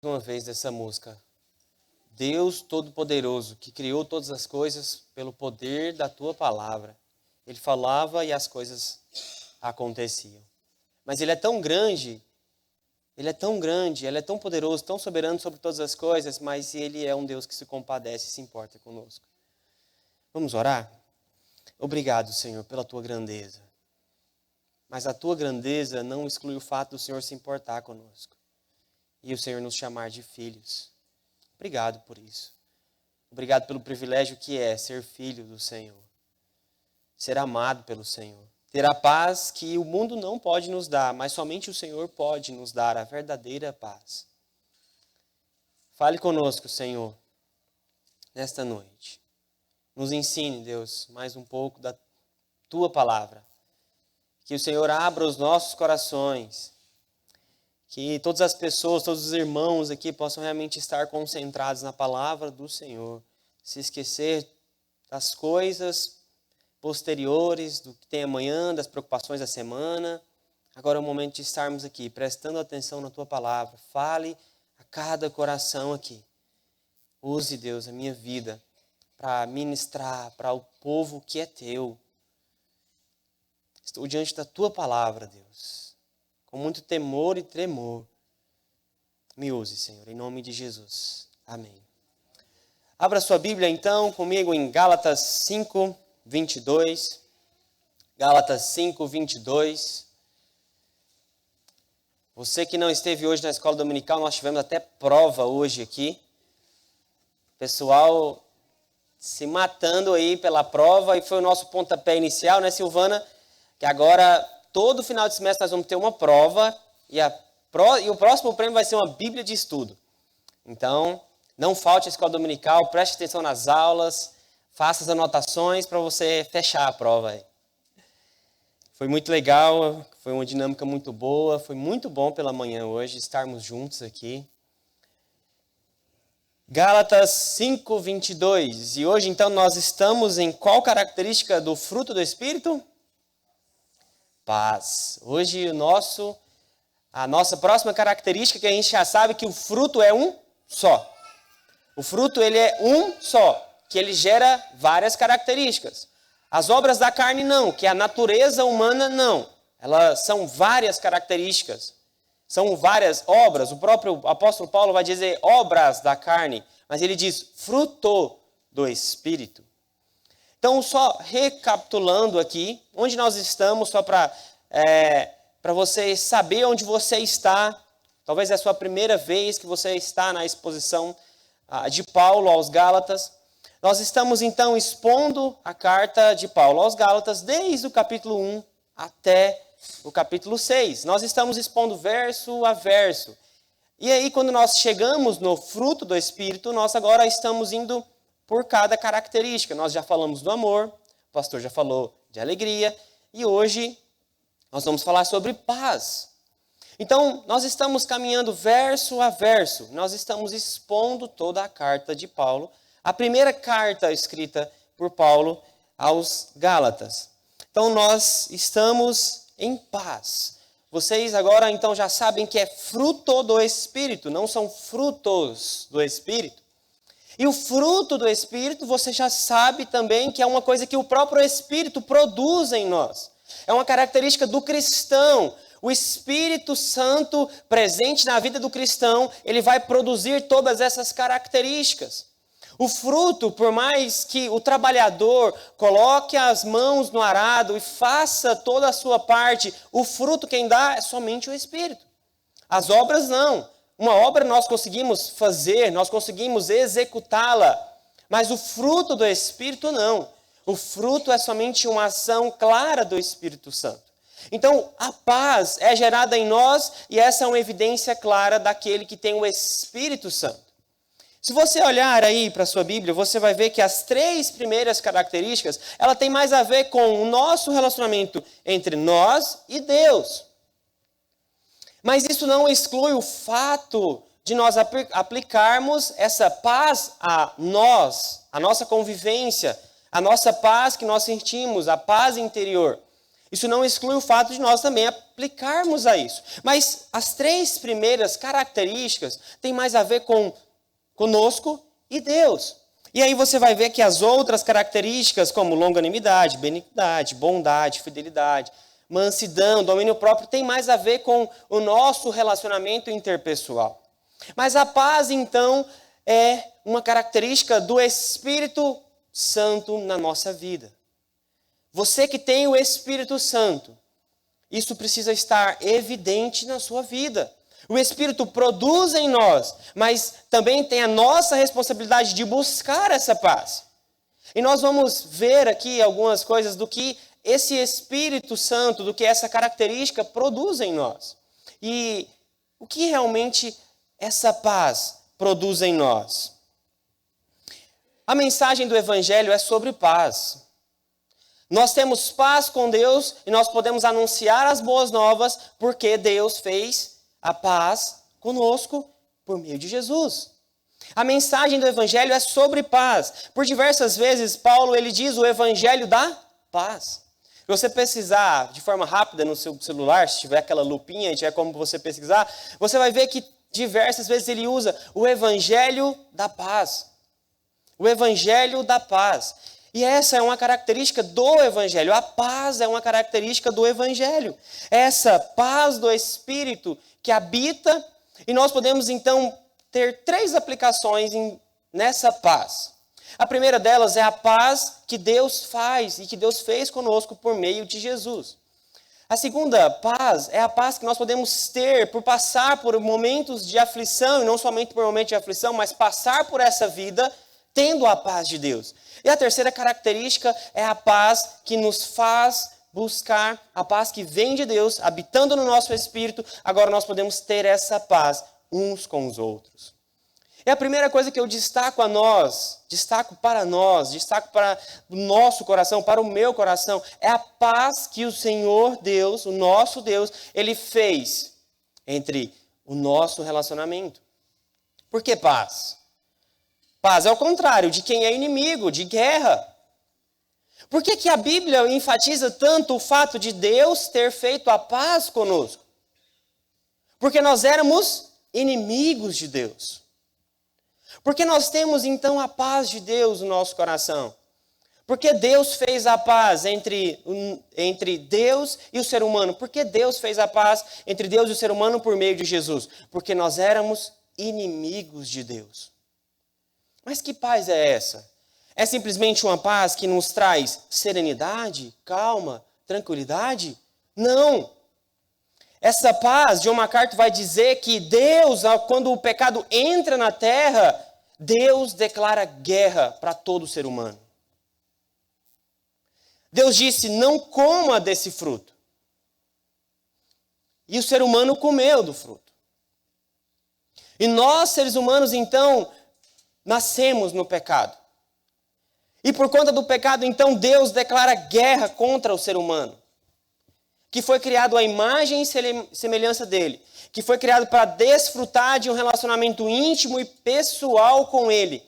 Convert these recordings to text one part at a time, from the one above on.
Uma vez dessa música. Deus Todo-Poderoso, que criou todas as coisas pelo poder da tua palavra. Ele falava e as coisas aconteciam. Mas Ele é tão grande, Ele é tão poderoso, tão soberano sobre todas as coisas, mas Ele é um Deus que se compadece e se importa conosco. Vamos orar? Obrigado, Senhor, pela tua grandeza. Mas a tua grandeza não exclui o fato do Senhor se importar conosco. E o Senhor nos chamar de filhos. Obrigado por isso. Obrigado pelo privilégio que é ser filho do Senhor. Ser amado pelo Senhor. Ter a paz que o mundo não pode nos dar, mas somente o Senhor pode nos dar a verdadeira paz. Fale conosco, Senhor, nesta noite. Nos ensine, Deus, mais um pouco da tua palavra. Que o Senhor abra os nossos corações. Que todas as pessoas, todos os irmãos aqui possam realmente estar concentrados na palavra do Senhor. Se esquecer das coisas posteriores, do que tem amanhã, das preocupações da semana. Agora é o momento de estarmos aqui, prestando atenção na tua palavra. Fale a cada coração aqui. Use, Deus, a minha vida para ministrar para o povo que é teu. Estou diante da tua palavra, Deus. Com muito temor e tremor. Me use, Senhor, em nome de Jesus. Amém. Abra sua Bíblia, então, comigo em Gálatas 5, 22. Gálatas 5, 22. Você que não esteve hoje na escola dominical, nós tivemos até prova hoje aqui. Pessoal se matando aí pela prova, e foi o nosso pontapé inicial, né, Silvana? Que agora, todo final de semestre, nós vamos ter uma prova, e o próximo prêmio vai ser uma Bíblia de estudo. Então, não falte a escola dominical, preste atenção nas aulas, faça as anotações para você fechar a prova aí. Foi muito legal, foi uma dinâmica muito boa, foi muito bom pela manhã hoje estarmos juntos aqui. Gálatas 5, 22. E hoje, então, nós estamos em qual característica do fruto do Espírito? Paz. Hoje, a nossa próxima característica, que a gente já sabe que o fruto é um só. O fruto, ele é um só, que ele gera várias características. As obras da carne não, que a natureza humana não. Elas são várias características. São várias obras. O próprio apóstolo Paulo vai dizer obras da carne, mas ele diz fruto do Espírito. Então, só recapitulando aqui, onde nós estamos, só para você saber onde você está. Talvez é a sua primeira vez que você está na exposição de Paulo aos Gálatas. Nós estamos, então, expondo a carta de Paulo aos Gálatas desde o capítulo 1 até o capítulo 6. Nós estamos expondo verso a verso. E aí, quando nós chegamos no fruto do Espírito, nós agora estamos indo por cada característica. Nós já falamos do amor, o pastor já falou de alegria, e hoje nós vamos falar sobre paz. Então, nós estamos caminhando verso a verso, nós estamos expondo toda a carta de Paulo, a primeira carta escrita por Paulo aos Gálatas. Então, nós estamos em paz. Vocês agora, então, já sabem que é fruto do Espírito, não são frutos do Espírito. E o fruto do Espírito, você já sabe também que é uma coisa que o próprio Espírito produz em nós. É uma característica do cristão. O Espírito Santo presente na vida do cristão, ele vai produzir todas essas características. O fruto, por mais que o trabalhador coloque as mãos no arado e faça toda a sua parte, o fruto quem dá é somente o Espírito. As obras não. Uma obra nós conseguimos fazer, nós conseguimos executá-la, mas o fruto do Espírito não. O fruto é somente uma ação clara do Espírito Santo. Então, a paz é gerada em nós e essa é uma evidência clara daquele que tem o Espírito Santo. Se você olhar aí para a sua Bíblia, você vai ver que as 3 primeiras características, ela tem mais a ver com o nosso relacionamento entre nós e Deus. Mas isso não exclui o fato de nós aplicarmos essa paz a nós, a nossa convivência, a nossa paz que nós sentimos, a paz interior. Isso não exclui o fato de nós também aplicarmos a isso. Mas as 3 primeiras características têm mais a ver com conosco e Deus. E aí você vai ver que as outras características, como longanimidade, benignidade, bondade, fidelidade, mansidão, domínio próprio, tem mais a ver com o nosso relacionamento interpessoal. Mas a paz, então, é uma característica do Espírito Santo na nossa vida. Você que tem o Espírito Santo, isso precisa estar evidente na sua vida. O Espírito produz em nós, mas também tem a nossa responsabilidade de buscar essa paz. E nós vamos ver aqui algumas coisas do que esse Espírito Santo, do que essa característica produz em nós. E o que realmente essa paz produz em nós? A mensagem do Evangelho é sobre paz. Nós temos paz com Deus e nós podemos anunciar as boas novas porque Deus fez a paz conosco por meio de Jesus. A mensagem do Evangelho é sobre paz. Por diversas vezes, Paulo ele diz o Evangelho da paz. Se você pesquisar de forma rápida no seu celular, se tiver aquela lupinha e tiver como você pesquisar, você vai ver que diversas vezes ele usa o Evangelho da paz. O Evangelho da paz. E essa é uma característica do Evangelho. A paz é uma característica do Evangelho. Essa paz do Espírito que habita, e nós podemos então ter 3 aplicações nessa paz. A primeira delas é a paz que Deus faz e que Deus fez conosco por meio de Jesus. A segunda paz é a paz que nós podemos ter por passar por momentos de aflição, e não somente por momentos de aflição, mas passar por essa vida tendo a paz de Deus. E a terceira característica é a paz que nos faz buscar, a paz que vem de Deus, habitando no nosso espírito. Agora nós podemos ter essa paz uns com os outros. E a primeira coisa que eu destaco para nós, destaco para o nosso coração, para o meu coração, é a paz que o Senhor Deus, o nosso Deus, Ele fez entre o nosso relacionamento. Por que paz? Paz é o contrário de quem é inimigo, de guerra. Por que a Bíblia enfatiza tanto o fato de Deus ter feito a paz conosco? Porque nós éramos inimigos de Deus. Porque nós temos então a paz de Deus no nosso coração. Porque Deus fez a paz entre Deus e o ser humano. Porque Deus fez a paz entre Deus e o ser humano por meio de Jesus. Porque nós éramos inimigos de Deus. Mas que paz é essa? É simplesmente uma paz que nos traz serenidade, calma, tranquilidade? Não! Essa paz, John MacArthur vai dizer que Deus, quando o pecado entra na terra, Deus declara guerra para todo ser humano. Deus disse, não coma desse fruto. E o ser humano comeu do fruto. E nós, seres humanos, então, nascemos no pecado. E por conta do pecado, então, Deus declara guerra contra o ser humano, que foi criado à imagem e semelhança dele, que foi criado para desfrutar de um relacionamento íntimo e pessoal com ele.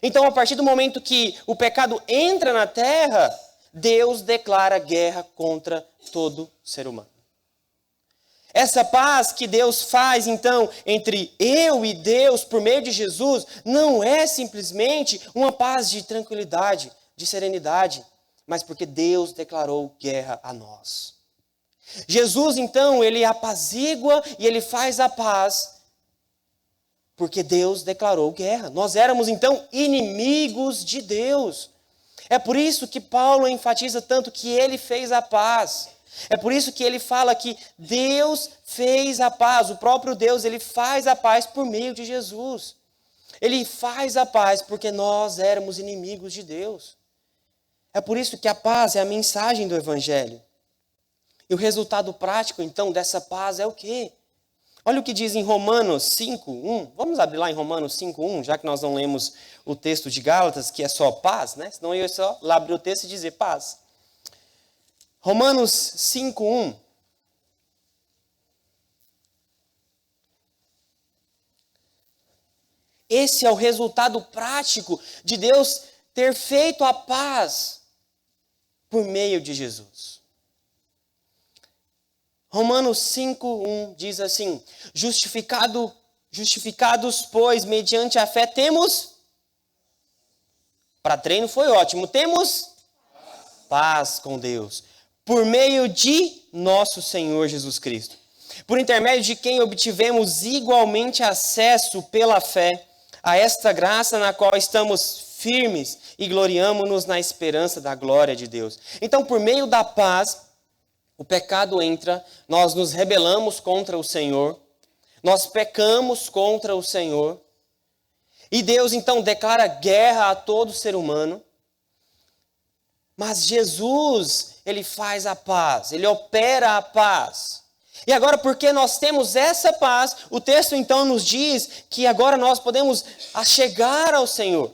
Então, a partir do momento que o pecado entra na terra, Deus declara guerra contra todo ser humano. Essa paz que Deus faz, então, entre eu e Deus, por meio de Jesus, não é simplesmente uma paz de tranquilidade, de serenidade, mas porque Deus declarou guerra a nós. Jesus, então, ele apazigua e ele faz a paz, porque Deus declarou guerra. Nós éramos, então, inimigos de Deus. É por isso que Paulo enfatiza tanto que ele fez a paz. É por isso que ele fala que Deus fez a paz, o próprio Deus, ele faz a paz por meio de Jesus. Ele faz a paz porque nós éramos inimigos de Deus. É por isso que a paz é a mensagem do Evangelho. E o resultado prático, então, dessa paz é o quê? Olha o que diz em Romanos 5:1. Vamos abrir lá em Romanos 5:1, já que nós não lemos o texto de Gálatas, que é só paz, né? Senão eu ia só lá abrir o texto e dizer paz. Romanos 5:1. Esse é o resultado prático de Deus ter feito a paz por meio de Jesus. Romanos 5:1 diz assim: justificados, pois, mediante a fé, temos... Para treino foi ótimo. Temos paz com Deus, por meio de nosso Senhor Jesus Cristo, por intermédio de quem obtivemos igualmente acesso pela fé a esta graça na qual estamos firmes e gloriamo-nos na esperança da glória de Deus. Então, por meio da paz, o pecado entra, nós nos rebelamos contra o Senhor, nós pecamos contra o Senhor, e Deus então declara guerra a todo ser humano. Mas Jesus, ele faz a paz, ele opera a paz. E agora, porque nós temos essa paz, o texto então nos diz que agora nós podemos achegar ao Senhor.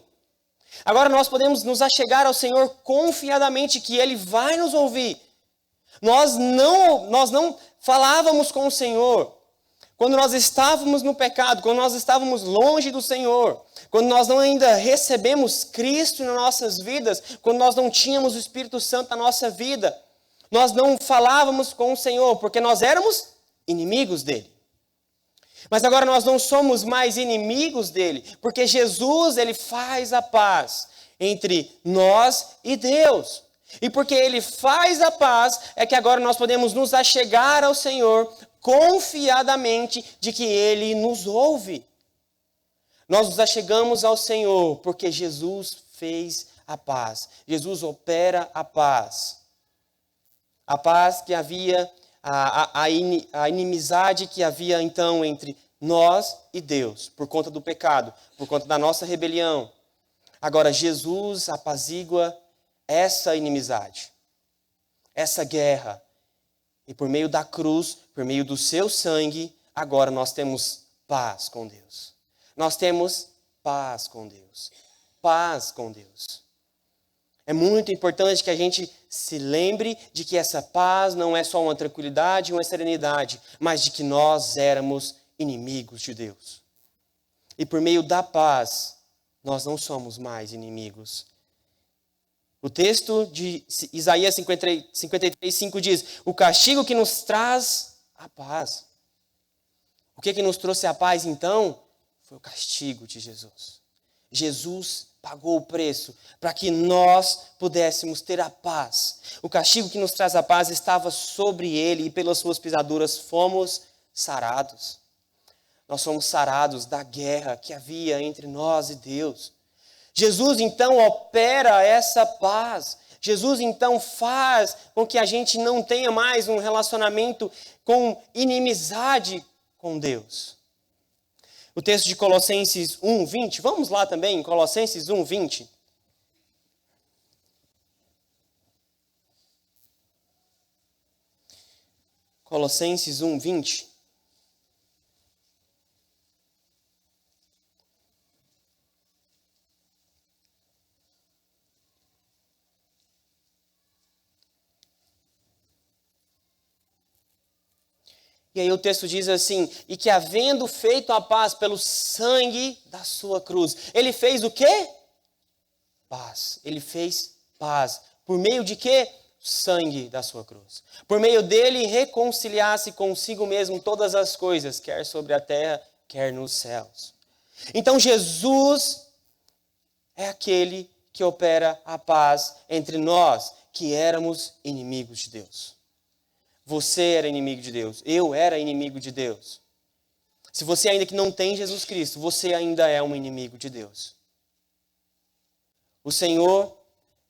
Agora nós podemos nos achegar ao Senhor confiadamente, que Ele vai nos ouvir. Nós não falávamos com o Senhor quando nós estávamos no pecado, quando nós estávamos longe do Senhor, quando nós não ainda recebemos Cristo nas nossas vidas, quando nós não tínhamos o Espírito Santo na nossa vida, nós não falávamos com o Senhor, porque nós éramos inimigos dele. Mas agora nós não somos mais inimigos dele, porque Jesus, ele faz a paz entre nós e Deus. E porque ele faz a paz, é que agora nós podemos nos achegar ao Senhor confiadamente de que ele nos ouve. Nós nos achegamos ao Senhor porque Jesus fez a paz. Jesus opera a paz. A paz que havia, a inimizade que havia então entre nós e Deus, por conta do pecado, por conta da nossa rebelião. Agora Jesus apazigua essa inimizade, essa guerra. E por meio da cruz, por meio do seu sangue, agora nós temos paz com Deus. Nós temos paz com Deus. Paz com Deus. É muito importante que a gente se lembre de que essa paz não é só uma tranquilidade, uma serenidade, mas de que nós éramos inimigos de Deus. E por meio da paz, nós não somos mais inimigos. O texto de Isaías 53:5 diz: o castigo que nos traz a paz. O que nos trouxe a paz então? Foi o castigo de Jesus. Jesus pagou o preço para que nós pudéssemos ter a paz. O castigo que nos traz a paz estava sobre ele, e pelas suas pisaduras fomos sarados. Nós fomos sarados da guerra que havia entre nós e Deus. Jesus então opera essa paz. Jesus então faz com que a gente não tenha mais um relacionamento com inimizade com Deus. O texto de Colossenses 1:20, vamos lá também, Colossenses 1:20. Colossenses 1:20. E aí o texto diz assim: e que havendo feito a paz pelo sangue da sua cruz. Ele fez o quê? Paz. Ele fez paz. Por meio de quê? Sangue da sua cruz. Por meio dele reconciliasse consigo mesmo todas as coisas, quer sobre a terra, quer nos céus. Então Jesus é aquele que opera a paz entre nós, que éramos inimigos de Deus. Você era inimigo de Deus. Eu era inimigo de Deus. Se você ainda que não tem Jesus Cristo, você ainda é um inimigo de Deus. O Senhor,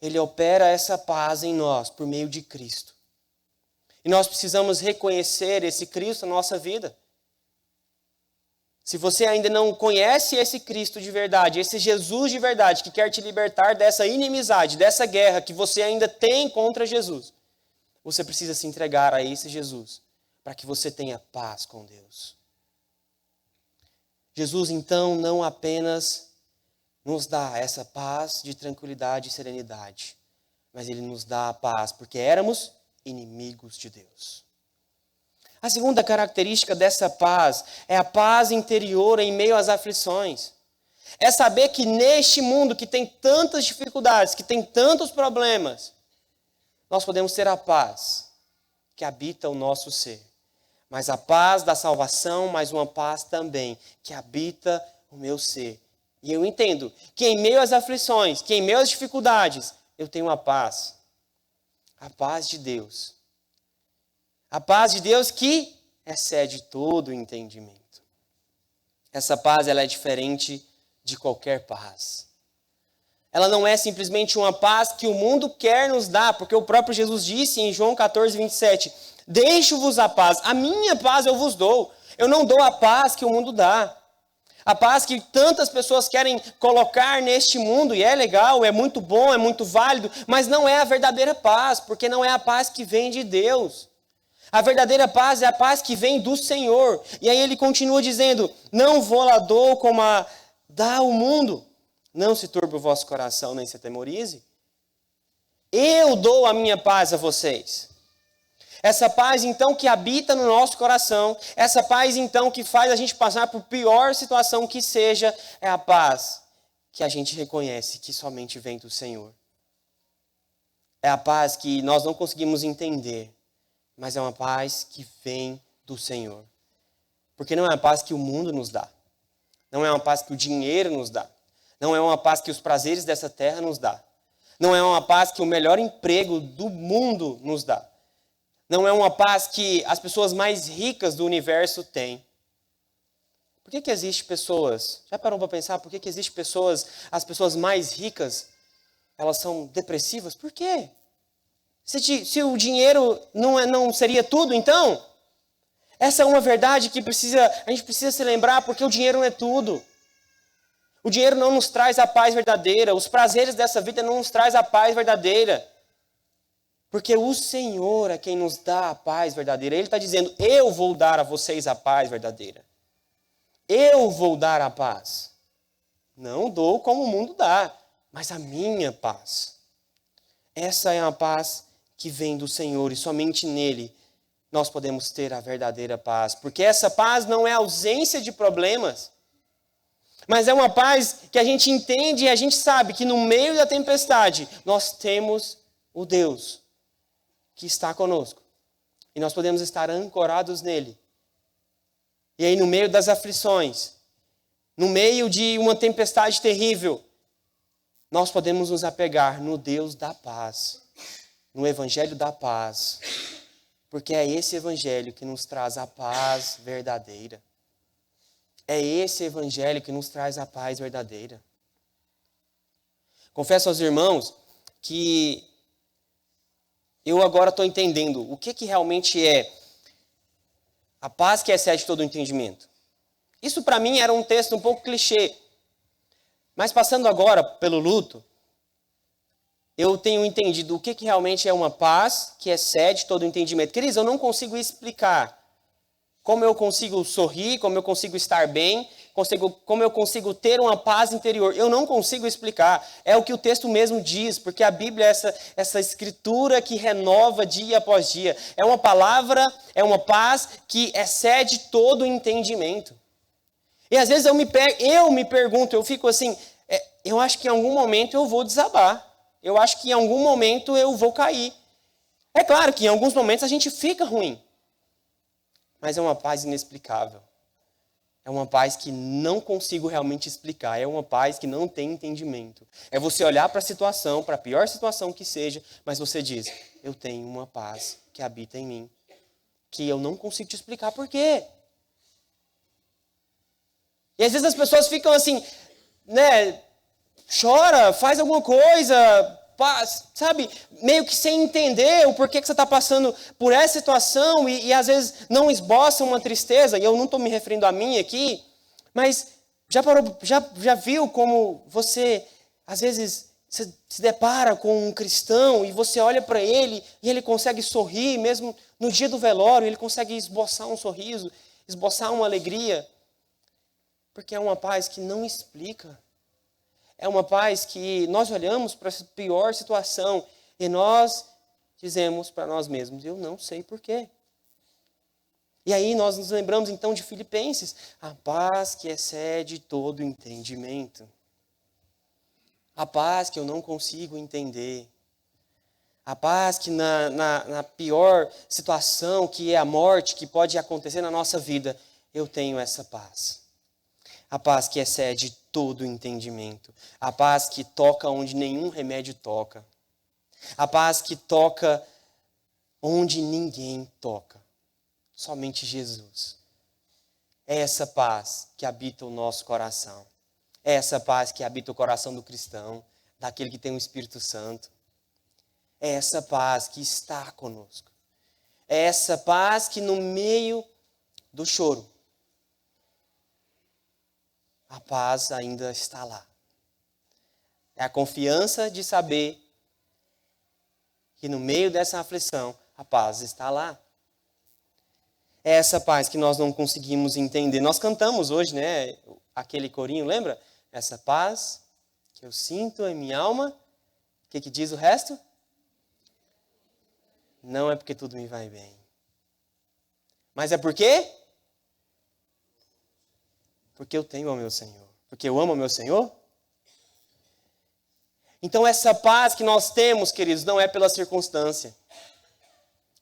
Ele opera essa paz em nós por meio de Cristo. E nós precisamos reconhecer esse Cristo na nossa vida. Se você ainda não conhece esse Cristo de verdade, esse Jesus de verdade, que quer te libertar dessa inimizade, dessa guerra que você ainda tem contra Jesus, você precisa se entregar a esse Jesus, para que você tenha paz com Deus. Jesus, então, não apenas nos dá essa paz de tranquilidade e serenidade, mas Ele nos dá a paz, porque éramos inimigos de Deus. A segunda característica dessa paz é a paz interior em meio às aflições. É saber que neste mundo que tem tantas dificuldades, que tem tantos problemas, nós podemos ter a paz que habita o nosso ser. mas a paz da salvação, mas uma paz também que habita o meu ser. E eu entendo que em meio às aflições, que em meio às dificuldades, eu tenho a paz de Deus. A paz de Deus que excede todo o entendimento. Essa paz, ela é diferente de qualquer paz. Ela não é simplesmente uma paz que o mundo quer nos dar, porque o próprio Jesus disse em João 14, 27, deixo-vos a paz, a minha paz eu vos dou. Eu não dou a paz que o mundo dá. A paz que tantas pessoas querem colocar neste mundo, e é legal, é muito bom, é muito válido, mas não é a verdadeira paz, porque não é a paz que vem de Deus. A verdadeira paz é a paz que vem do Senhor. E aí ele continua dizendo, não vou lá dou como a dá o mundo. Não se turbe o vosso coração, nem se atemorize. Eu dou a minha paz a vocês. Essa paz, então, que habita no nosso coração, essa paz, então, que faz a gente passar por pior situação que seja, é a paz que a gente reconhece que somente vem do Senhor. É a paz que nós não conseguimos entender, mas é uma paz que vem do Senhor. Porque não é uma paz que o mundo nos dá. Não é uma paz que o dinheiro nos dá. Não é uma paz que os prazeres dessa terra nos dá. Não é uma paz que o melhor emprego do mundo nos dá. Não é uma paz que as pessoas mais ricas do universo têm. Por que existe pessoas, já parou para pensar, por que existe pessoas, as pessoas mais ricas, elas são depressivas? Por quê? Se o dinheiro não seria tudo, então? Essa é uma verdade que a gente precisa se lembrar, porque o dinheiro não é tudo. O dinheiro não nos traz a paz verdadeira. Os prazeres dessa vida não nos traz a paz verdadeira. Porque o Senhor é quem nos dá a paz verdadeira. Ele está dizendo, eu vou dar a vocês a paz verdadeira. Eu vou dar a paz. Não dou como o mundo dá, mas a minha paz. Essa é a paz que vem do Senhor e somente nele nós podemos ter a verdadeira paz. Porque essa paz não é ausência de problemas, mas é uma paz que a gente entende e a gente sabe que no meio da tempestade nós temos o Deus que está conosco. E nós podemos estar ancorados nele. E aí no meio das aflições, no meio de uma tempestade terrível, nós podemos nos apegar no Deus da paz, no Evangelho da paz. Porque é esse Evangelho que nos traz a paz verdadeira. É esse Evangelho que nos traz a paz verdadeira. Confesso aos irmãos que eu agora estou entendendo o que realmente é a paz que excede todo o entendimento. Isso para mim era um texto um pouco clichê. Mas passando agora pelo luto, eu tenho entendido o que realmente é uma paz que excede todo o entendimento. Queridos, eu não consigo explicar como eu consigo sorrir, como eu consigo estar bem, como eu consigo ter uma paz interior. Eu não consigo explicar. É o que o texto mesmo diz, porque a Bíblia é essa escritura que renova dia após dia. É uma palavra, é uma paz que excede todo o entendimento. E às vezes eu me pergunto, eu fico assim, eu acho que em algum momento eu vou desabar. Eu acho que em algum momento eu vou cair. É claro que em alguns momentos a gente fica ruim. Mas é uma paz inexplicável. É uma paz que não consigo realmente explicar. É uma paz que não tem entendimento. É você olhar para a situação, para a pior situação que seja, mas você diz, eu tenho uma paz que habita em mim. Que eu não consigo te explicar por quê. E às vezes as pessoas ficam assim, né? Chora, faz alguma coisa, sabe, meio que sem entender o porquê que você está passando por essa situação e às vezes não esboça uma tristeza, e eu não estou me referindo a mim aqui, mas já viu como você, às vezes, se depara com um cristão e você olha para ele e ele consegue sorrir, mesmo no dia do velório, ele consegue esboçar um sorriso, esboçar uma alegria, porque é uma paz que não explica. É uma paz que nós olhamos para essa pior situação e nós dizemos para nós mesmos, eu não sei porquê. E aí nós nos lembramos então de Filipenses, a paz que excede todo entendimento. A paz que eu não consigo entender. A paz que na pior situação, que é a morte, que pode acontecer na nossa vida, eu tenho essa paz. A paz que excede todo o entendimento. A paz que toca onde nenhum remédio toca. A paz que toca onde ninguém toca. Somente Jesus. É essa paz que habita o nosso coração. É essa paz que habita o coração do cristão, daquele que tem o Espírito Santo. É essa paz que está conosco. É essa paz que no meio do choro, a paz ainda está lá. É a confiança de saber que no meio dessa aflição, a paz está lá. É essa paz que nós não conseguimos entender. Nós cantamos hoje, né? Aquele corinho, lembra? Essa paz que eu sinto em minha alma. O que diz o resto? Não é porque tudo me vai bem. Mas é por quê? Porque eu tenho ao meu Senhor. Porque eu amo ao meu Senhor. Então essa paz que nós temos, queridos, não é pela circunstância.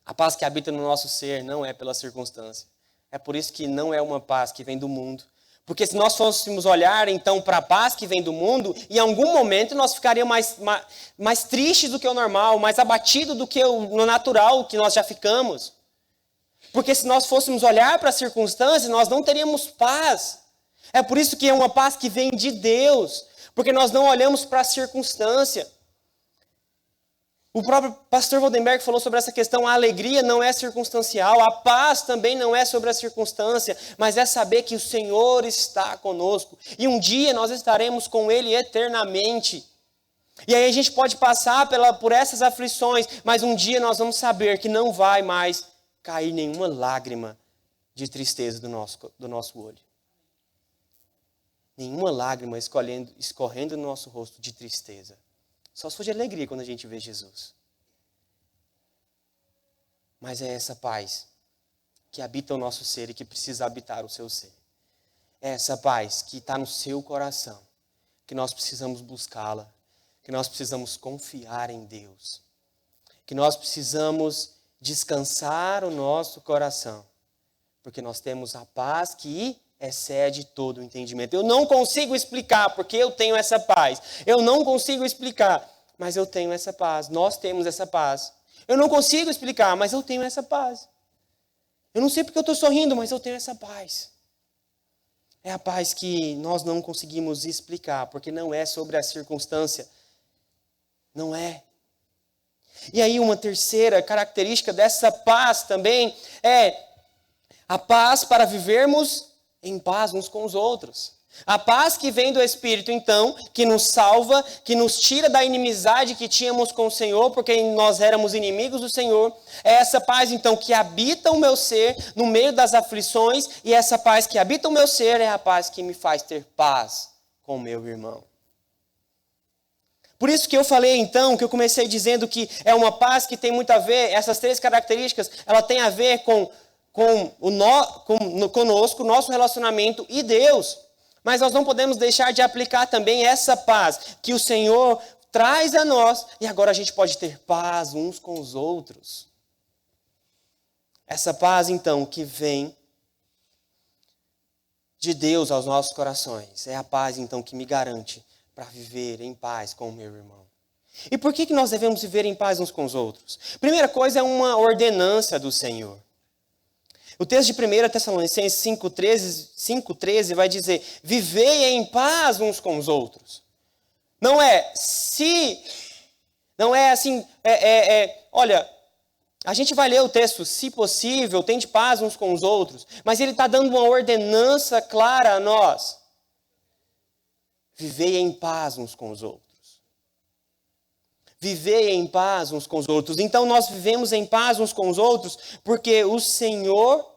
A paz que habita no nosso ser não é pela circunstância. É por isso que não é uma paz que vem do mundo. Porque se nós fôssemos olhar, então, para a paz que vem do mundo, em algum momento nós ficaríamos mais tristes do que o normal, mais abatidos do que o natural que nós já ficamos. Porque se nós fôssemos olhar para as circunstâncias, nós não teríamos paz. É por isso que é uma paz que vem de Deus. Porque nós não olhamos para a circunstância. O próprio pastor Waldenberg falou sobre essa questão, a alegria não é circunstancial, a paz também não é sobre a circunstância, mas é saber que o Senhor está conosco. E um dia nós estaremos com Ele eternamente. E aí a gente pode passar por essas aflições, mas um dia nós vamos saber que não vai mais cair nenhuma lágrima de tristeza do nosso olho. Nenhuma lágrima escorrendo no nosso rosto de tristeza. Só se for de alegria quando a gente vê Jesus. Mas é essa paz que habita o nosso ser e que precisa habitar o seu ser. É essa paz que está no seu coração, que nós precisamos buscá-la, que nós precisamos confiar em Deus, que nós precisamos descansar o nosso coração, porque nós temos a paz que excede todo o entendimento. Eu não consigo explicar porque eu tenho essa paz. Eu não consigo explicar, mas eu tenho essa paz. Nós temos essa paz. Eu não consigo explicar, mas eu tenho essa paz. Eu não sei porque eu estou sorrindo, mas eu tenho essa paz. É a paz que nós não conseguimos explicar, porque não é sobre a circunstância. Não é. E aí uma terceira característica dessa paz também é a paz para vivermos em paz uns com os outros. A paz que vem do Espírito, então, que nos salva, que nos tira da inimizade que tínhamos com o Senhor, porque nós éramos inimigos do Senhor. É essa paz, então, que habita o meu ser no meio das aflições, e essa paz que habita o meu ser é a paz que me faz ter paz com o meu irmão. Por isso que eu falei, então, que eu comecei dizendo que é uma paz que tem muito a ver, essas três características, ela tem a ver conosco, nosso relacionamento e Deus. Mas nós não podemos deixar de aplicar também essa paz que o Senhor traz a nós e agora a gente pode ter paz uns com os outros. Essa paz, então, que vem de Deus aos nossos corações, é a paz, então, que me garante para viver em paz com o meu irmão. E por que nós devemos viver em paz uns com os outros? Primeira coisa é uma ordenança do Senhor. O texto de 1 Tessalonicenses 5,13 vai dizer, vivei em paz uns com os outros. Não é assim, olha, a gente vai ler o texto, se possível, tende paz uns com os outros, mas ele está dando uma ordenança clara a nós. Vivei em paz uns com os outros. Vivei em paz uns com os outros. Então nós vivemos em paz uns com os outros porque o Senhor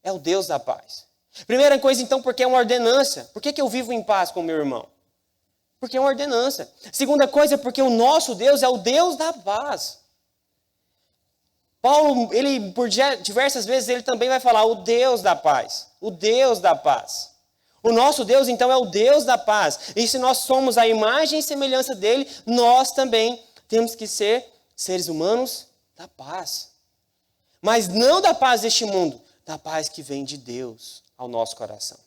é o Deus da paz. Primeira coisa, então, porque é uma ordenança. Por que eu vivo em paz com o meu irmão? Porque é uma ordenança. Segunda coisa, porque o nosso Deus é o Deus da paz. Paulo, ele por diversas vezes, ele também vai falar o Deus da paz. O Deus da paz. O nosso Deus, então, é o Deus da paz. E se nós somos a imagem e semelhança dele, nós também temos que ser seres humanos da paz. Mas não da paz deste mundo, da paz que vem de Deus ao nosso coração.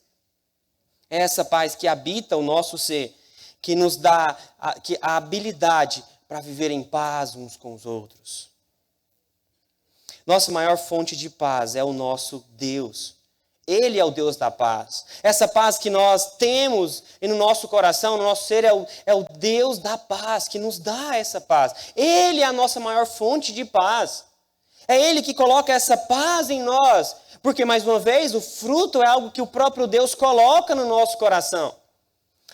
É essa paz que habita o nosso ser, que nos dá a habilidade para viver em paz uns com os outros. Nossa maior fonte de paz é o nosso Deus. Ele é o Deus da paz. Essa paz que nós temos no nosso coração, no nosso ser, é o Deus da paz, que nos dá essa paz. Ele é a nossa maior fonte de paz. É Ele que coloca essa paz em nós. Porque, mais uma vez, o fruto é algo que o próprio Deus coloca no nosso coração.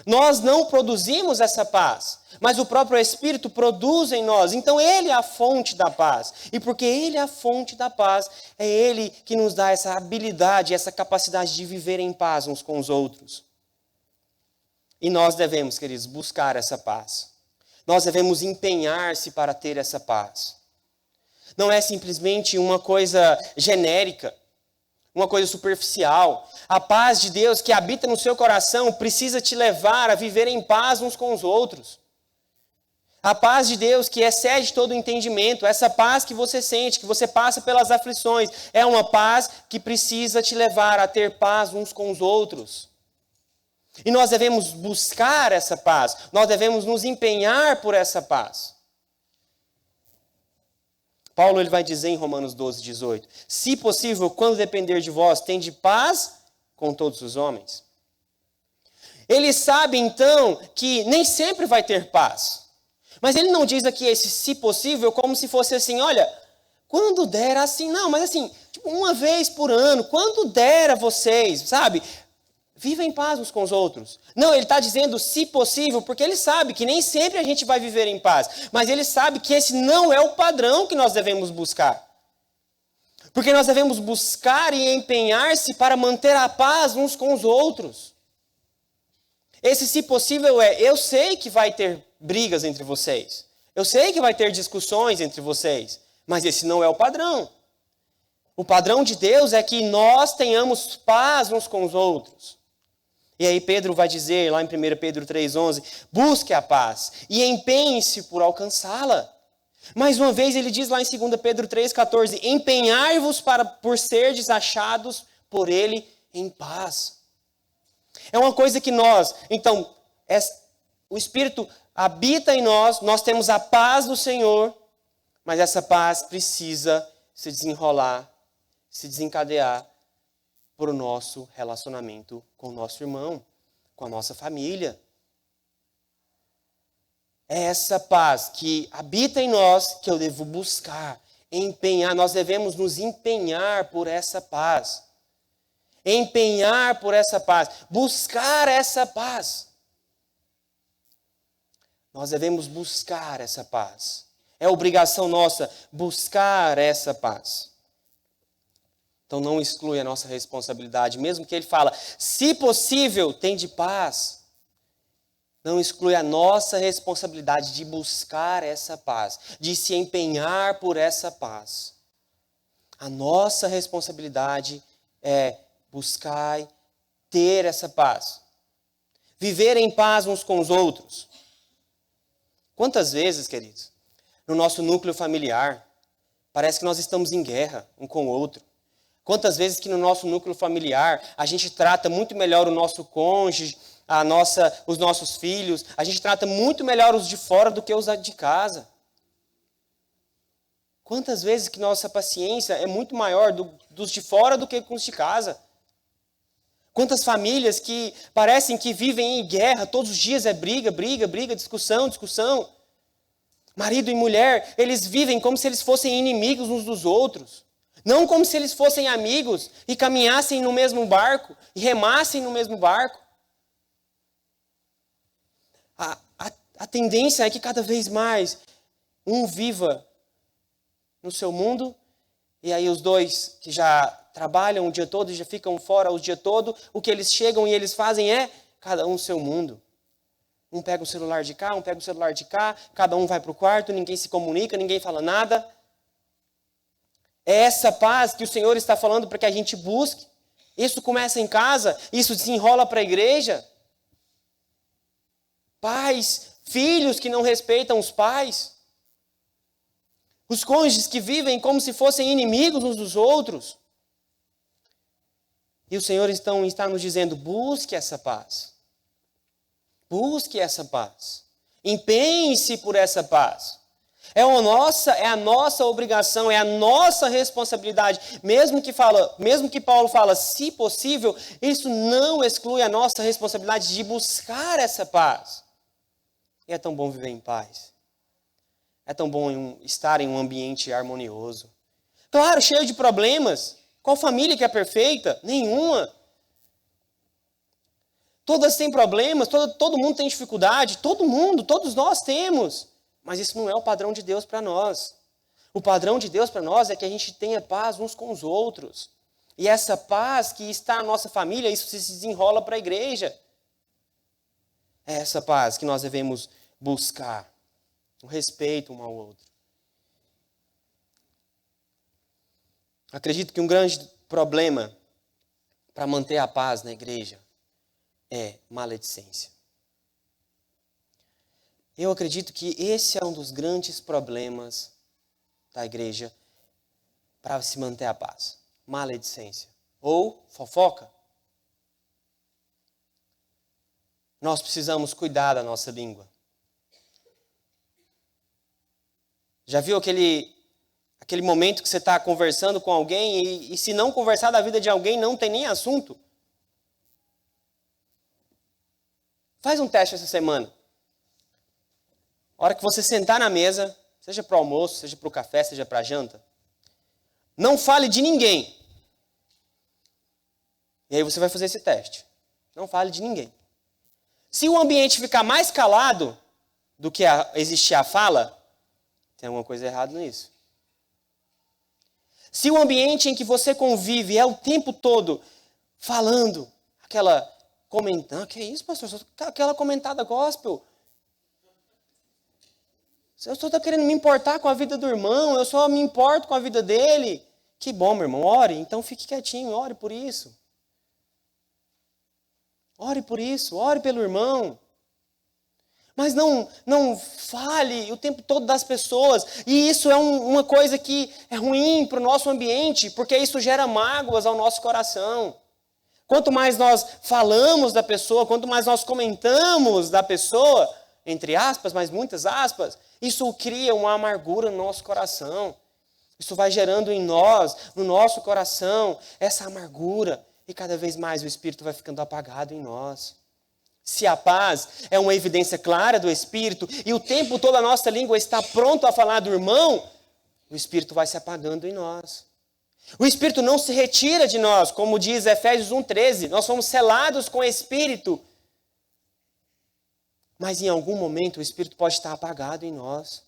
Nós não produzimos essa paz, mas o próprio Espírito produz em nós. Então Ele é a fonte da paz. E porque Ele é a fonte da paz, é Ele que nos dá essa habilidade, essa capacidade de viver em paz uns com os outros. E nós devemos, queridos, buscar essa paz. Nós devemos empenhar-se para ter essa paz. Não é simplesmente uma coisa genérica, uma coisa superficial. A paz de Deus que habita no seu coração precisa te levar a viver em paz uns com os outros. A paz de Deus que excede todo o entendimento, essa paz que você sente, que você passa pelas aflições, é uma paz que precisa te levar a ter paz uns com os outros. E nós devemos buscar essa paz, nós devemos nos empenhar por essa paz. Paulo ele vai dizer em Romanos 12, 18, se possível, quando depender de vós, tende paz com todos os homens. Ele sabe, então, que nem sempre vai ter paz. Mas ele não diz aqui esse se possível como se fosse assim, olha, quando der assim, não, mas assim, tipo, uma vez por ano, quando der a vocês, sabe? Viva em paz uns com os outros. Não, ele está dizendo se possível, porque ele sabe que nem sempre a gente vai viver em paz. Mas ele sabe que esse não é o padrão que nós devemos buscar. Porque nós devemos buscar e empenhar-se para manter a paz uns com os outros. Esse se possível eu sei que vai ter brigas entre vocês. Eu sei que vai ter discussões entre vocês. Mas esse não é o padrão. O padrão de Deus é que nós tenhamos paz uns com os outros. E aí Pedro vai dizer, lá em 1 Pedro 3,11, busque a paz e empenhe-se por alcançá-la. Mais uma vez ele diz lá em 2 Pedro 3,14, empenhai-vos por serdes achados por ele em paz. É uma coisa que nós, então, o Espírito habita em nós, nós temos a paz do Senhor, mas essa paz precisa se desenrolar, se desencadear para o nosso relacionamento com o nosso irmão, com a nossa família. É essa paz que habita em nós que eu devo buscar, empenhar. Nós devemos nos empenhar por essa paz. Empenhar por essa paz. Buscar essa paz. Nós devemos buscar essa paz. É obrigação nossa buscar essa paz. Então não exclui a nossa responsabilidade, mesmo que ele fala, se possível, tende paz. Não exclui a nossa responsabilidade de buscar essa paz, de se empenhar por essa paz. A nossa responsabilidade é buscar ter essa paz. Viver em paz uns com os outros. Quantas vezes, queridos, no nosso núcleo familiar, parece que nós estamos em guerra um com o outro. Quantas vezes que no nosso núcleo familiar a gente trata muito melhor o nosso cônjuge, os nossos filhos, a gente trata muito melhor os de fora do que os de casa. Quantas vezes que nossa paciência é muito maior dos de fora do que com os de casa. Quantas famílias que parecem que vivem em guerra, todos os dias é briga, briga, briga, discussão, discussão. Marido e mulher, eles vivem como se eles fossem inimigos uns dos outros. Não como se eles fossem amigos e caminhassem no mesmo barco e remassem no mesmo barco. A tendência é que cada vez mais um viva no seu mundo e aí os dois que já trabalham o dia todo e já ficam fora o dia todo, o que eles chegam e eles fazem é cada um no seu mundo. Um pega o celular de cá, um pega o celular de cá, cada um vai para o quarto, ninguém se comunica, ninguém fala nada. É essa paz que o Senhor está falando para que a gente busque. Isso começa em casa, isso desenrola para a igreja. Pais, filhos que não respeitam os pais. Os cônjuges que vivem como se fossem inimigos uns dos outros. E o Senhor então está nos dizendo, busque essa paz. Busque essa paz. Empenhe-se por essa paz. É a nossa obrigação, é a nossa responsabilidade. Mesmo que Paulo fala, se possível, isso não exclui a nossa responsabilidade de buscar essa paz. E é tão bom viver em paz. É tão bom estar em um ambiente harmonioso. Claro, cheio de problemas. Qual família que é perfeita? Nenhuma. Todas têm problemas, todo mundo tem dificuldade, todos nós temos. Mas isso não é o padrão de Deus para nós. O padrão de Deus para nós é que a gente tenha paz uns com os outros. E essa paz que está na nossa família, isso se desenrola para a igreja. É essa paz que nós devemos buscar. O respeito um ao outro. Acredito que um grande problema para manter a paz na igreja é maledicência. Eu acredito que esse é um dos grandes problemas da igreja para se manter a paz. Maledicência. Ou fofoca. Nós precisamos cuidar da nossa língua. Já viu aquele momento que você está conversando com alguém e se não conversar da vida de alguém, não tem nem assunto? Faz um teste essa semana. A hora que você sentar na mesa, seja para o almoço, seja para o café, seja para a janta, não fale de ninguém. E aí você vai fazer esse teste. Não fale de ninguém. Se o ambiente ficar mais calado do que existir a fala, tem alguma coisa errada nisso. Se o ambiente em que você convive é o tempo todo falando, comentando, que é isso, pastor? Aquela comentada gospel. Eu só estou querendo me importar com a vida do irmão, eu só me importo com a vida dele. Que bom, meu irmão, ore, então fique quietinho, ore por isso. Ore por isso, ore pelo irmão. Mas não fale o tempo todo das pessoas. E isso é uma coisa que é ruim para o nosso ambiente, porque isso gera mágoas ao nosso coração. Quanto mais nós falamos da pessoa, quanto mais nós comentamos da pessoa, entre aspas, mas muitas aspas, isso cria uma amargura no nosso coração. Isso vai gerando em nós, no nosso coração, essa amargura. E cada vez mais o Espírito vai ficando apagado em nós. Se a paz é uma evidência clara do Espírito e o tempo todo a nossa língua está pronto a falar do irmão, o Espírito vai se apagando em nós. O Espírito não se retira de nós, como diz Efésios 1:13. Nós somos selados com o Espírito. Mas em algum momento o Espírito pode estar apagado em nós.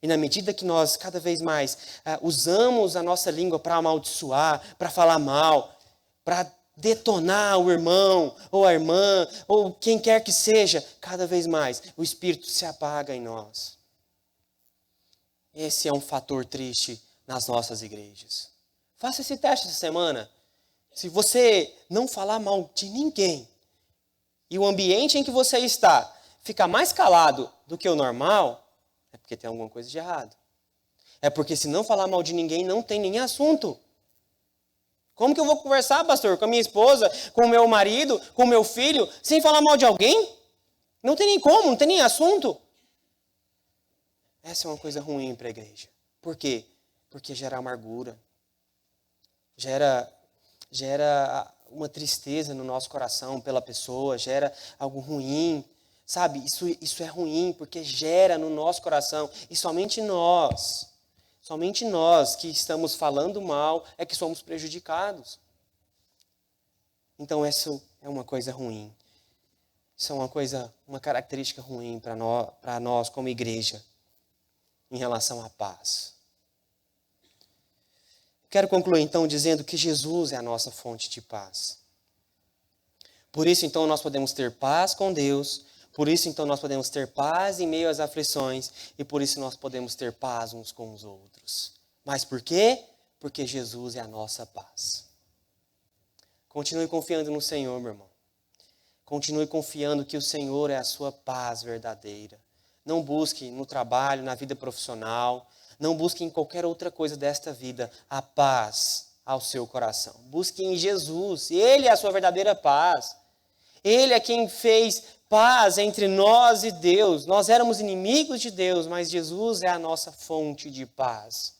E na medida que nós cada vez mais usamos a nossa língua para amaldiçoar, para falar mal, para detonar o irmão ou a irmã, ou quem quer que seja, cada vez mais o Espírito se apaga em nós. Esse é um fator triste nas nossas igrejas. Faça esse teste essa semana. Se você não falar mal de ninguém, e o ambiente em que você está fica mais calado do que o normal, é porque tem alguma coisa de errado. É porque se não falar mal de ninguém, não tem nem assunto. Como que eu vou conversar, pastor, com a minha esposa, com o meu marido, com o meu filho, sem falar mal de alguém? Não tem nem como, não tem nem assunto. Essa é uma coisa ruim para a igreja. Por quê? Porque gera amargura. Gera uma tristeza no nosso coração pela pessoa, gera algo ruim. Sabe, isso é ruim porque gera no nosso coração. E somente nós que estamos falando mal é que somos prejudicados. Então isso é uma coisa ruim. Isso é uma característica ruim para nós como igreja em relação à paz. Quero concluir então dizendo que Jesus é a nossa fonte de paz. Por isso então nós podemos ter paz com Deus. Por isso, então, nós podemos ter paz em meio às aflições e por isso nós podemos ter paz uns com os outros. Mas por quê? Porque Jesus é a nossa paz. Continue confiando no Senhor, meu irmão. Continue confiando que o Senhor é a sua paz verdadeira. Não busque no trabalho, na vida profissional, Não busque em qualquer outra coisa desta vida a paz ao seu coração. Busque em Jesus. Ele é a sua verdadeira paz. Ele é quem fez paz entre nós e Deus. Nós éramos inimigos de Deus, mas Jesus é a nossa fonte de paz.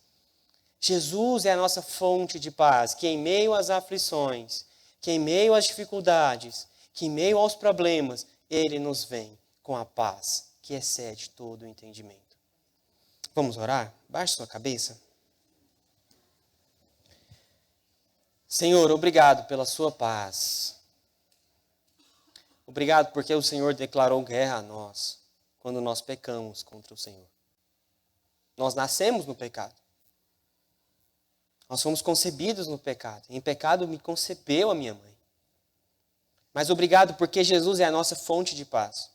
Jesus é a nossa fonte de paz, que em meio às aflições, que em meio às dificuldades, que em meio aos problemas, Ele nos vem com a paz que excede todo o entendimento. Vamos orar? Baixe sua cabeça. Senhor, obrigado pela sua paz. Obrigado porque o Senhor declarou guerra a nós quando nós pecamos contra o Senhor. Nós nascemos no pecado. Nós fomos concebidos no pecado. Em pecado me concebeu a minha mãe. Mas obrigado porque Jesus é a nossa fonte de paz.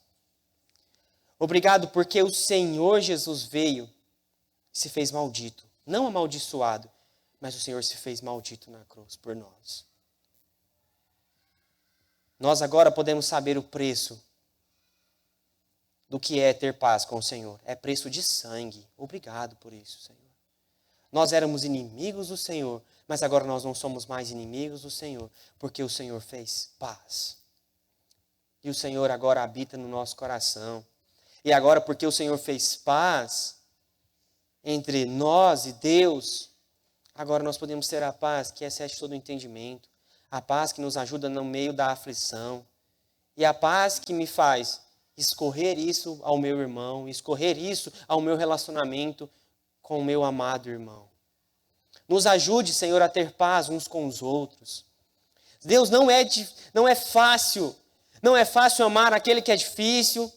Obrigado porque o Senhor Jesus veio e se fez maldito. Não amaldiçoado, mas o Senhor se fez maldito na cruz por nós. Nós agora podemos saber o preço do que é ter paz com o Senhor. É preço de sangue. Obrigado por isso, Senhor. Nós éramos inimigos do Senhor, mas agora nós não somos mais inimigos do Senhor, porque o Senhor fez paz. E o Senhor agora habita no nosso coração. E agora, porque o Senhor fez paz entre nós e Deus, agora nós podemos ter a paz que excede todo o entendimento. A paz que nos ajuda no meio da aflição. E a paz que me faz escorrer isso ao meu irmão, escorrer isso ao meu relacionamento com o meu amado irmão. Nos ajude, Senhor, a ter paz uns com os outros. Deus, não é fácil. Não é fácil amar aquele que é difícil.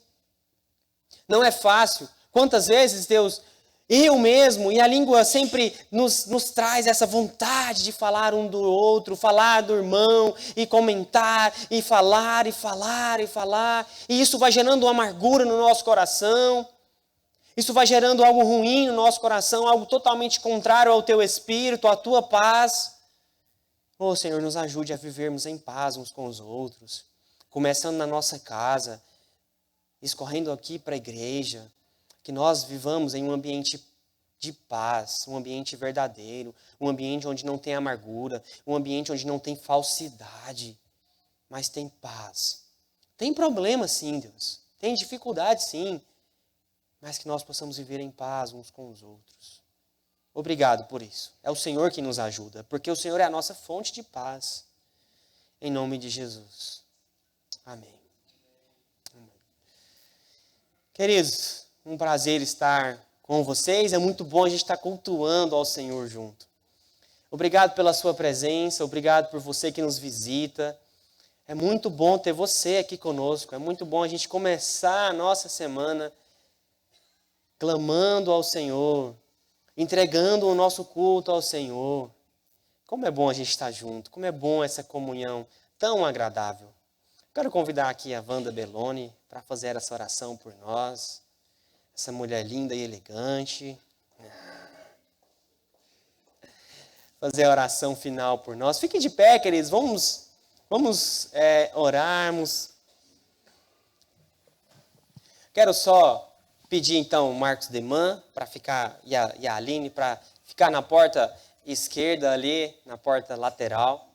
Não é fácil. Quantas vezes, Deus, eu mesmo, e a língua sempre nos traz essa vontade de falar um do outro, falar do irmão, e comentar, e falar, e falar, e falar. E isso vai gerando uma amargura no nosso coração. Isso vai gerando algo ruim no nosso coração, algo totalmente contrário ao teu espírito, à tua paz. Oh, Senhor, nos ajude a vivermos em paz uns com os outros. Começando na nossa casa, escorrendo aqui para a igreja. Que nós vivamos em um ambiente de paz, um ambiente verdadeiro, um ambiente onde não tem amargura, um ambiente onde não tem falsidade, mas tem paz. Tem problema sim, Deus. Tem dificuldade sim. Mas que nós possamos viver em paz uns com os outros. Obrigado por isso. É o Senhor que nos ajuda, porque o Senhor é a nossa fonte de paz. Em nome de Jesus. Amém. Amém. Queridos, um prazer estar com vocês. É muito bom a gente estar cultuando ao Senhor junto. Obrigado pela sua presença, obrigado por você que nos visita. É muito bom ter você aqui conosco. É muito bom a gente começar a nossa semana clamando ao Senhor, entregando o nosso culto ao Senhor. Como é bom a gente estar junto, como é bom essa comunhão tão agradável. Quero convidar aqui a Wanda Belloni para fazer essa oração por nós. Essa mulher linda e elegante. Fazer a oração final por nós. Fiquem de pé, queridos, vamos orarmos. Quero só pedir então o Marcos Deman para ficar, e a Aline para ficar na porta esquerda ali, na porta lateral.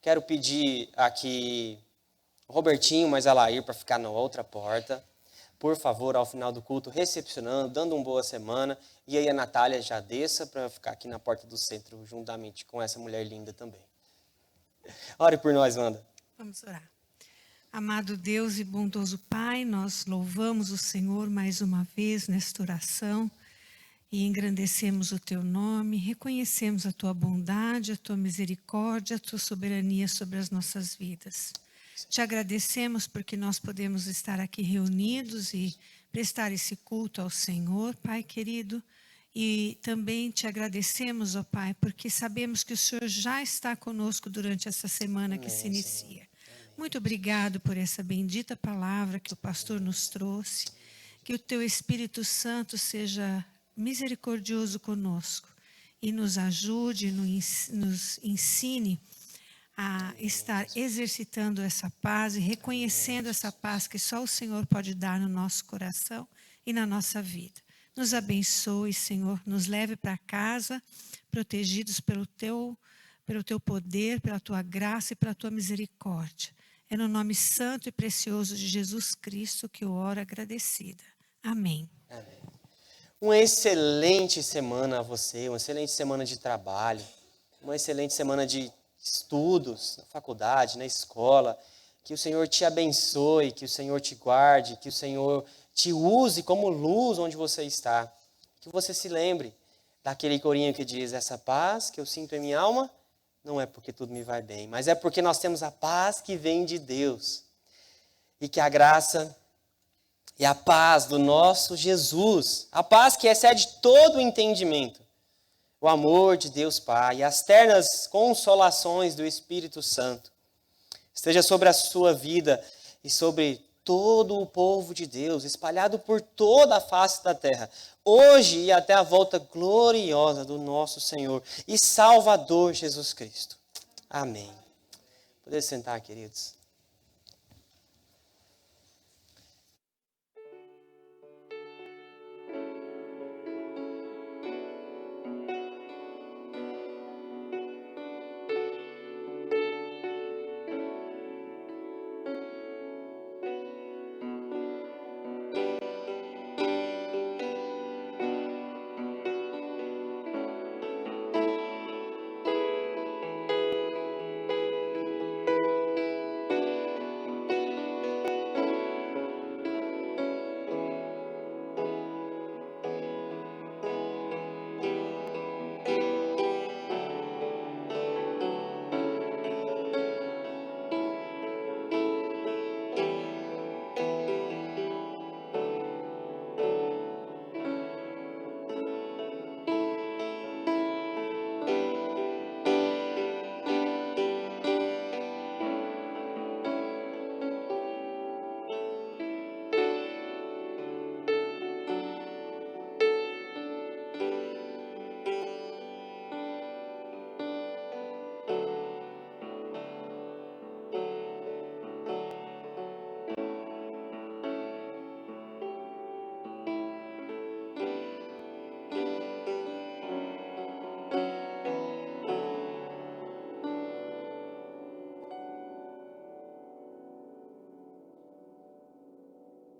Quero pedir aqui o Robertinho, mas ela ir para ficar na outra porta. Por favor, ao final do culto, recepcionando, dando uma boa semana. E aí a Natália já desça para ficar aqui na porta do centro, juntamente com essa mulher linda também. Ore por nós, Wanda. Vamos orar. Amado Deus e bondoso Pai, nós louvamos o Senhor mais uma vez nesta oração e engrandecemos o Teu nome, reconhecemos a Tua bondade, a Tua misericórdia, a Tua soberania sobre as nossas vidas. Te agradecemos porque nós podemos estar aqui reunidos e prestar esse culto ao Senhor, Pai querido, e também te agradecemos, ó Pai, porque sabemos que o Senhor já está conosco durante essa semana que se inicia. Muito obrigado por essa bendita palavra que o pastor nos trouxe. Que o Teu Espírito Santo seja misericordioso conosco e nos ajude, nos ensine a estar exercitando essa paz e reconhecendo essa paz que só o Senhor pode dar no nosso coração e na nossa vida. Nos abençoe, Senhor, nos leve para casa, protegidos pelo teu poder, pela tua graça e pela tua misericórdia. É no nome santo e precioso de Jesus Cristo que eu oro agradecida. Amém. Amém. Uma excelente semana a você, uma excelente semana de trabalho, uma excelente semana de estudos, na faculdade, na escola. Que o Senhor te abençoe, que o Senhor te guarde, que o Senhor te use como luz onde você está. Que você se lembre daquele corinho que diz: essa paz que eu sinto em minha alma não é porque tudo me vai bem, mas é porque nós temos a paz que vem de Deus. E que a graça e a paz do nosso Jesus, a paz que excede todo o entendimento, o amor de Deus Pai e as ternas consolações do Espírito Santo, esteja sobre a sua vida e sobre todo o povo de Deus, espalhado por toda a face da terra, hoje e até a volta gloriosa do nosso Senhor e Salvador Jesus Cristo. Amém. Poder sentar, queridos.